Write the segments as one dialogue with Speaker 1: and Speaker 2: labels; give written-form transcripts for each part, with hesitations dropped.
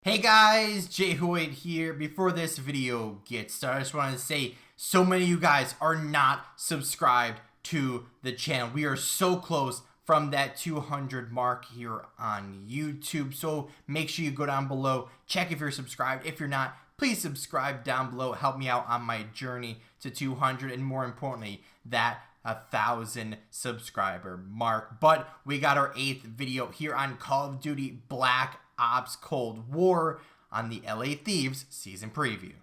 Speaker 1: Hey guys, Jay Hoyt here. Before this video gets started, I just wanted to say so many of you guys are not subscribed to the channel. We are so close from that 200 mark here on YouTube. So make sure you go down below, check if you're subscribed. If you're not, please subscribe down below. Help me out on my journey to 200 and more importantly, that 1,000 subscriber mark. But we got our 8th video here on Call of Duty Black Ops Cold War on the LA Thieves season preview.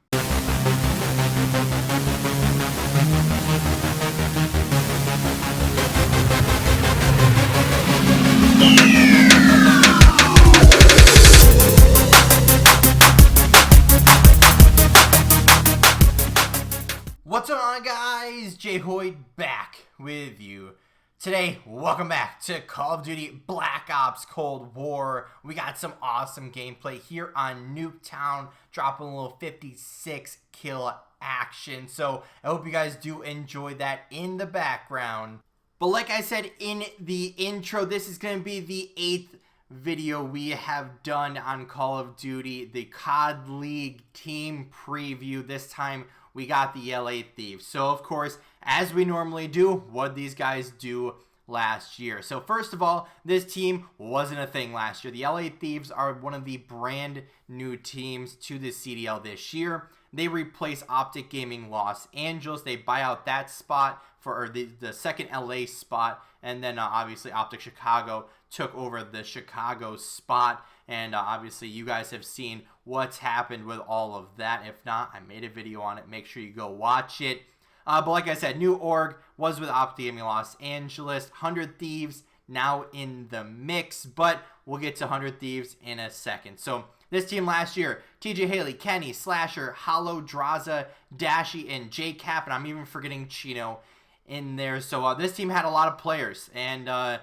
Speaker 1: What's going on, guys? Jay Hoyt back with you. Today, welcome back to Call of Duty Black Ops Cold War. We got some awesome gameplay here on Nuketown, dropping a little 56 kill action. So I hope you guys do enjoy that in the background. But like I said in the intro, this is going to be the 8th video we have done on Call of Duty, the COD League team preview. This time we got the LA Thieves. So of course, as we normally do, what these guys do last year. So first of all, this team wasn't a thing last year. The LA Thieves are one of the brand new teams to the CDL this year. They replace Optic Gaming Los Angeles. They buy out that spot for the second LA spot, and then obviously Optic Chicago took over the Chicago spot. And obviously you guys have seen what's happened with all of that. If not, I made a video on it. Make sure you go watch it. But like I said, new org was with Optic Gaming Los Angeles. 100 Thieves now in the mix, but we'll get to 100 Thieves in a second. So this team last year, TJ Haley, Kenny, Slasher, Hollow, Draza, Dashy, and JCap, and I'm even forgetting Chino in there. So this team had a lot of players, and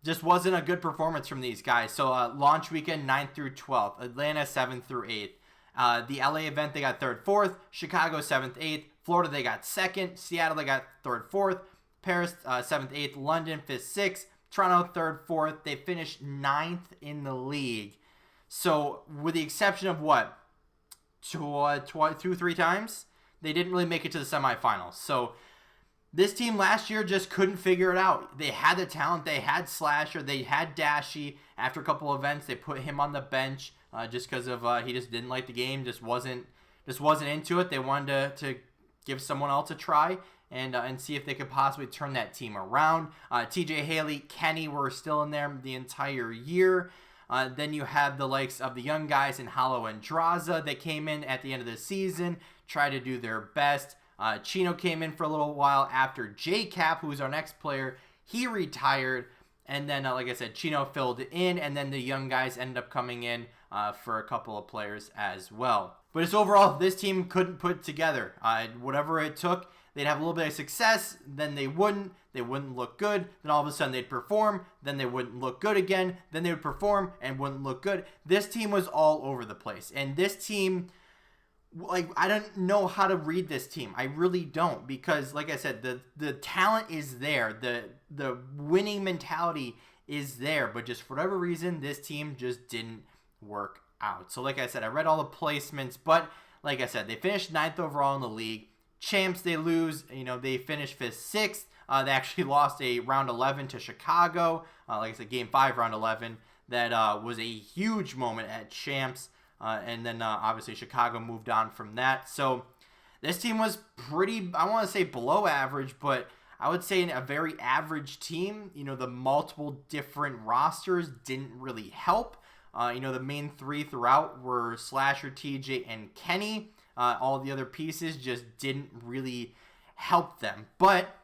Speaker 1: just wasn't a good performance from these guys. So launch weekend 9th through 12th, Atlanta 7th through 8th. The LA event, they got 3rd, 4th. Chicago 7th, 8th. Florida, they got 2nd. Seattle, they got 3rd, 4th. Paris 7th, 8th. London 5th, 6th. Toronto 3rd, 4th. They finished 9th in the league. So with the exception of what? 2-3 times? They didn't really make it to the semifinals. So this team last year just couldn't figure it out. They had the talent. They had Slasher. They had Dashy. After a couple events, they put him on the bench just because of he just didn't like the game. Just wasn't into it. They wanted to give someone else a try and see if they could possibly turn that team around. TJ Haley, Kenny were still in there the entire year. Then you have the likes of the young guys in Hollow and Draza. They came in at the end of the season, tried to do their best. Chino came in for a little while after JCap, who's our next player. He retired, and then, like I said, Chino filled in, and then the young guys ended up coming in for a couple of players as well. But just overall, this team couldn't put it together. Whatever it took, they'd have a little bit of success, then they wouldn't look good, then all of a sudden they'd perform, then they wouldn't look good again, then they would perform and wouldn't look good. This team was all over the place, and this team, like, I don't know how to read this team. I really don't, because like I said, the talent is there, the winning mentality is there, but just for whatever reason, this team just didn't work out. So like I said, I read all the placements, but like I said, they finished 9th overall in the league. Champs, they lose, they finished 5th, 6th. They actually lost a round 11 to Chicago. Like I said, game 5, round 11. That was a huge moment at Champs. And then obviously Chicago moved on from that. So this team was pretty, I want to say below average, but I would say a very average team. The multiple different rosters didn't really help. The main 3 throughout were Slasher, TJ, and Kenny. All the other pieces just didn't really help them. But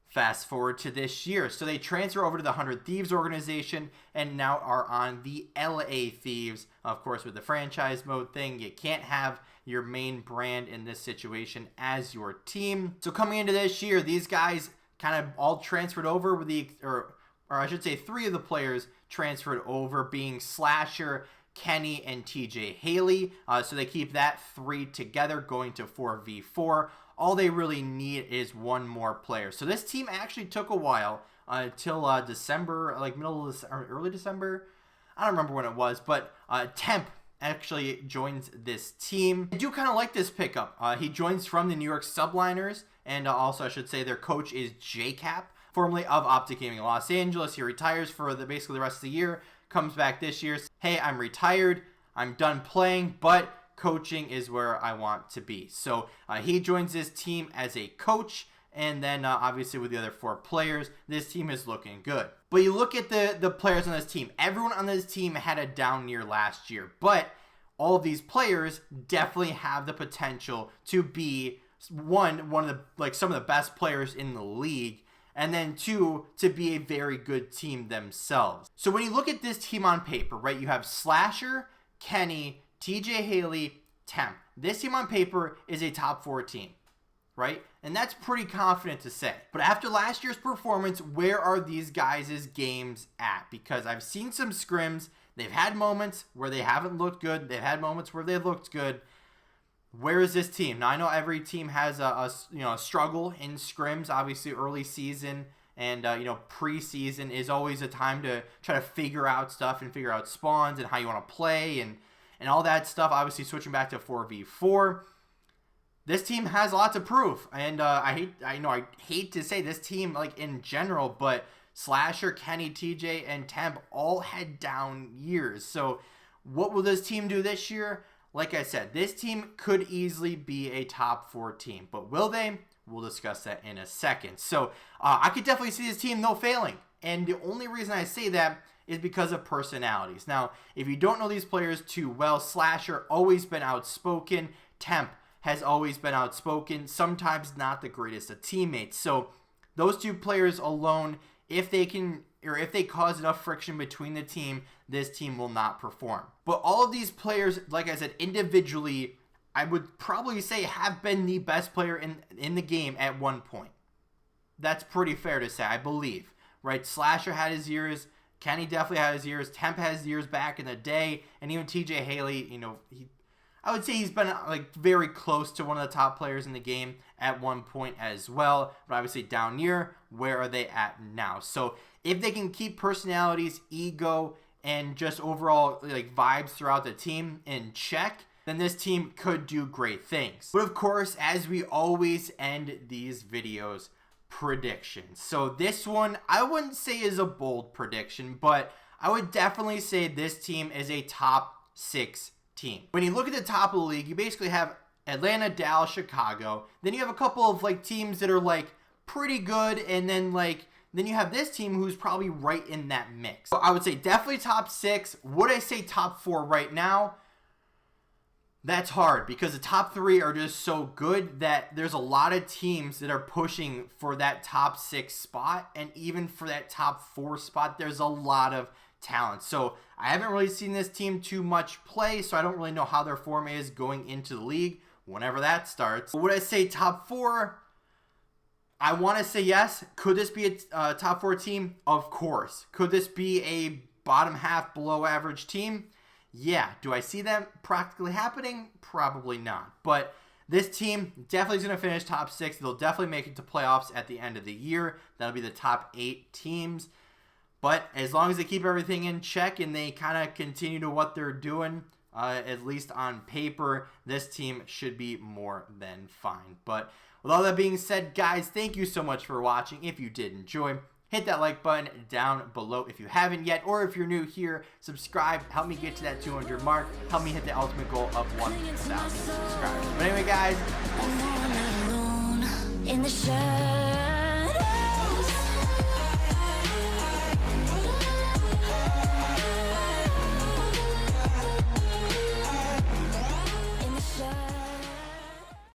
Speaker 1: fast forward to this year. So they transfer over to the 100 Thieves organization and now are on the LA Thieves. Of course, with the franchise mode thing, you can't have your main brand in this situation as your team. So coming into this year, these guys kind of all transferred over with or I should say 3 of the players transferred over, being Slasher, Kenny, and TJ Haley. So they keep that 3 together going to 4v4. All they really need is one more player. So this team actually took a while till December, like middle of or early December. I don't remember when it was, but Temp actually joins this team. I do kind of like this pickup. He joins from the New York Subliners, and also I should say their coach is JCap, formerly of Optic Gaming Los Angeles. He retires for basically the rest of the year, comes back this year. Hey, I'm retired. I'm done playing, but coaching is where I want to be. So he joins this team as a coach, and then obviously with the other 4 players, this team is looking good. But you look at the players on this team. Everyone on this team had a down year last year, but all of these players definitely have the potential to be one of the some of the best players in the league, and then 2, to be a very good team themselves. So when you look at this team on paper, right, you have Slasher, Kenny, TJ Haley, Temp. This team on paper is a top 4 team, right? And that's pretty confident to say. But after last year's performance, where are these guys' games at? Because I've seen some scrims. They've had moments where they haven't looked good. They've had moments where they've looked good. Where is this team? Now, I know every team has a struggle in scrims. Obviously, early season and preseason is always a time to try to figure out stuff and figure out spawns and how you want to play and all that stuff. Obviously, switching back to 4v4. This team has a lot to prove, and I hate to say this team in general, but Slasher, Kenny, TJ, and Temp all had down years. So what will this team do this year? Like I said, this team could easily be a top 4 team, but will they? We'll discuss that in a second. So I could definitely see this team, though, failing. And the only reason I say that is because of personalities. Now, if you don't know these players too well, Slasher always been outspoken. Temp has always been outspoken, sometimes not the greatest of teammates. So those 2 players alone, if they cause enough friction between the team, this team will not perform. But all of these players, like I said, individually, I would probably say have been the best player in the game at one point. That's pretty fair to say, I believe. Right? Slasher had his years. Kenny definitely had his years. Temp has years back in the day. And even TJ Haley, I would say he's been very close to one of the top players in the game at one point as well. But obviously down year, where are they at now? So if they can keep personalities, ego, and just overall vibes throughout the team in check, then this team could do great things. But of course, as we always end these videos, predictions. So this one, I wouldn't say is a bold prediction, but I would definitely say this team is a top 6 team. When you look at the top of the league, you basically have Atlanta, Dallas, Chicago. Then you have a couple of teams that are pretty good, and then you have this team who's probably right in that mix. So I would say definitely top 6. Would I say top 4 right now? That's hard because the top 3 are just so good that there's a lot of teams that are pushing for that top 6 spot, and even for that top 4 spot, there's a lot of talent. So I haven't really seen this team too much play, so I don't really know how their form is going into the league whenever that starts. But would I say top 4? I want to say yes. Could this be a top 4 team? Of course. Could this be a bottom half below average team? Yeah. Do I see them practically happening? Probably not. But this team definitely is going to finish top 6. They'll definitely make it to playoffs at the end of the year. That'll be the top 8 teams. But as long as they keep everything in check and they kind of continue to what they're doing, at least on paper, this team should be more than fine. But with all that being said, guys, thank you so much for watching. If you did enjoy, hit that like button down below if you haven't yet, or if you're new here, subscribe. Help me get to that 200 mark. Help me hit the ultimate goal of 1,000 subscribers. But anyway, guys, I'll see you in the next one.